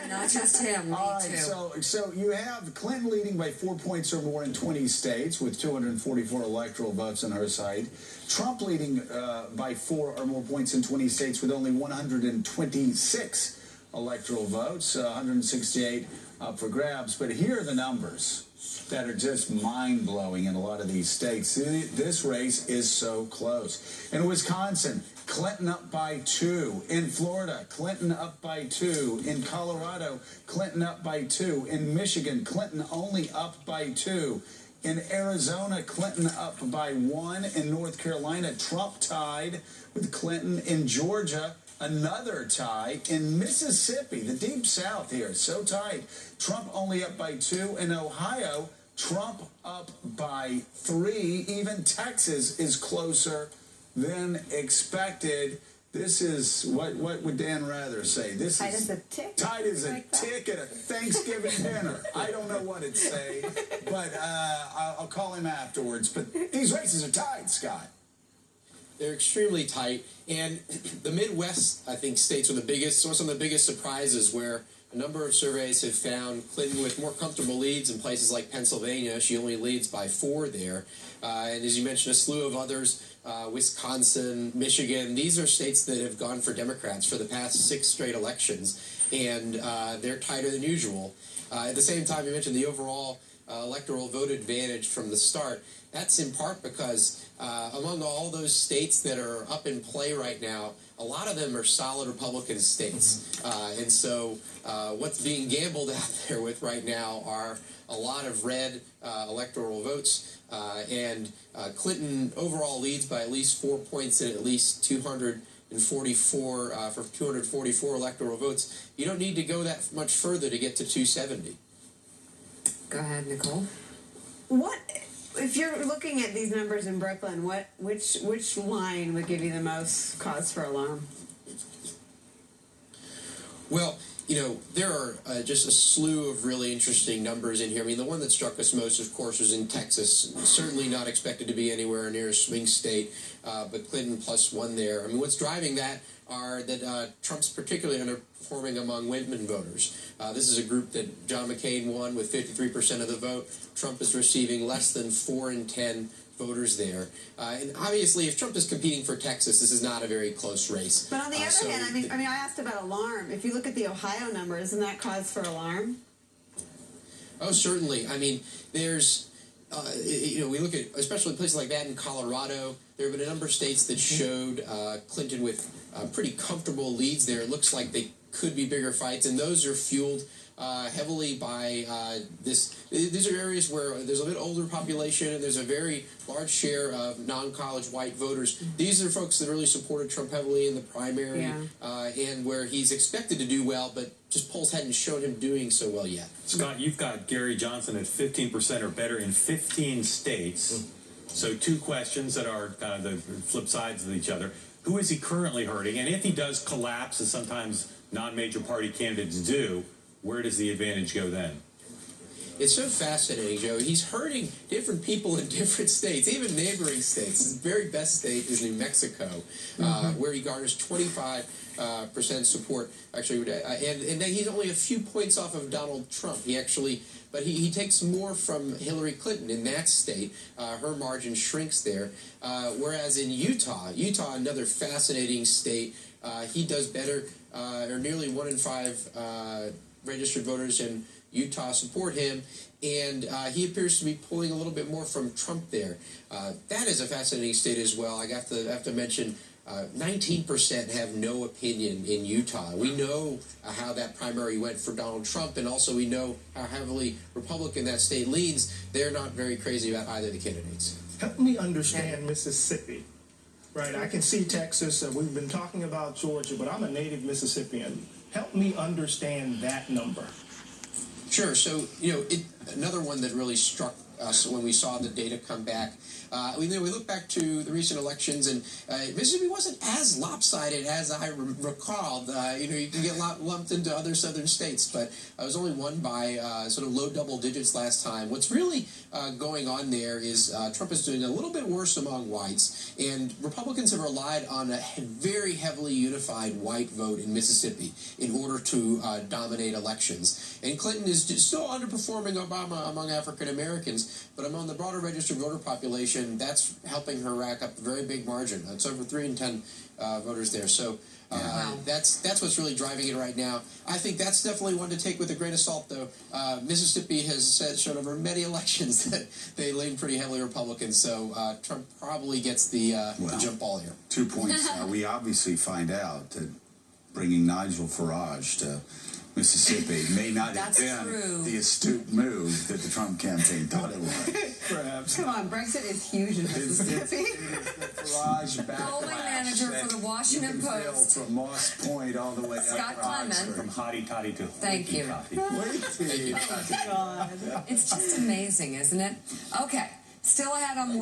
not just him. All right, so you have Clinton leading by 4 points or more in 20 states with 244 electoral votes on her side. Trump leading by 4 or more points in 20 states with only 126 electoral votes, 168 up for grabs. But here are the numbers that are just mind-blowing in a lot of these states. This race is so close. In Wisconsin, Clinton up by 2. In Florida, Clinton up by 2. In Colorado, Clinton up by 2. In Michigan, Clinton only up by 2. In Arizona, Clinton up by 1. In North Carolina, Trump tied with Clinton. In Georgia, another tie. In Mississippi, the deep south here, so tight. Trump only up by 2. In Ohio, Trump up by 3. Even Texas is closer than expected. This is, what would Dan Rather say? This tight as a tick. Tight as a tick at a Thanksgiving dinner. I don't know what it'd say, but I'll call him afterwards. But these races are tight, Scott. They're extremely tight, and the Midwest, I think, states are the biggest, or some of the biggest surprises, where a number of surveys have found Clinton with more comfortable leads in places like Pennsylvania. She only leads by 4 there. And as you mentioned, a slew of others, Wisconsin, Michigan. These are states that have gone for Democrats for the past 6 straight elections, and they're tighter than usual. At the same time, you mentioned the overall electoral vote advantage from the start. That's in part because among all those states that are up in play right now, a lot of them are solid Republican states. And so what's being gambled out there with right now are a lot of red electoral votes. And Clinton overall leads by at least 4 points and at least 244 electoral votes. You don't need to go that much further to get to 270. Go ahead, Nicole. What, if you're looking at these numbers in Brooklyn, which line would give you the most cause for alarm? Well, you know, there are just a slew of really interesting numbers in here. I mean, the one that struck us most, of course, was in Texas. Certainly not expected to be anywhere near a swing state, but Clinton +1 there. I mean, what's driving that are that Trump's particularly underperforming among women voters. This is a group that John McCain won with 53% of the vote. Trump is receiving less than 4 in 10 voters there. And obviously, if Trump is competing for Texas, this is not a very close race. But on the other hand, I mean, I asked about alarm. If you look at the Ohio number, isn't that cause for alarm? Oh, certainly. I mean, there's, you know, we look at, especially places like that in Colorado, there have been a number of states that showed Clinton with pretty comfortable leads there. It looks like they could be bigger fights, and those are fueled heavily by these are areas where there's a bit older population and there's a very large share of non-college white voters. These are folks that really supported Trump heavily in the primary, and where he's expected to do well, but just polls hadn't shown him doing so well yet. Scott, you've got Gary Johnson at 15% or better in 15 states. So 2 questions that are kind of the flip sides of each other. Who is he currently hurting? And if he does collapse, as sometimes non-major party candidates do, where does the advantage go then? It's so fascinating, Joe. He's hurting different people in different states, even neighboring states. His very best state is New Mexico, where he garners 25% support, actually, and then he's only a few points off of Donald Trump. But he takes more from Hillary Clinton in that state. Her margin shrinks there. Whereas in Utah, another fascinating state, he does better, or nearly 1 in 5 registered voters in Utah support him, and he appears to be pulling a little bit more from Trump there. That is a fascinating state as well. I have to mention 19% have no opinion in Utah. We know how that primary went for Donald Trump, and also we know how heavily Republican that state leans. They're not very crazy about either of the candidates. Help me understand Mississippi. Right, I can see Texas. We've been talking about Georgia, but I'm a native Mississippian. Help me understand that number. Sure. So, you know, another one that really struck so when we saw the data come back. We look back to the recent elections, and Mississippi wasn't as lopsided as I recalled. You can get lumped into other southern states, but I was only won by sort of low double digits last time. What's really going on there is Trump is doing a little bit worse among whites, and Republicans have relied on a very heavily unified white vote in Mississippi in order to dominate elections. And Clinton is still underperforming Obama among African Americans, but among the broader registered voter population, that's helping her rack up a very big margin. It's over 3 in 10 voters there. So that's what's really driving it right now. I think that's definitely one to take with a grain of salt, though. Mississippi has shown over many elections that they lean pretty heavily Republican. So Trump probably gets the jump ball here. 2 points. We obviously find out that bringing Nigel Farage to Mississippi may not have been the astute move that the Trump campaign thought it was. Perhaps. Come on, Brexit is huge in Mississippi. Farage Polling manager for the Washington Post. From Moss Point all the way Scott up Clement. From hottie toddy to Thank you. toddy. God. It's just amazing, isn't it? Okay. Still ahead on Morning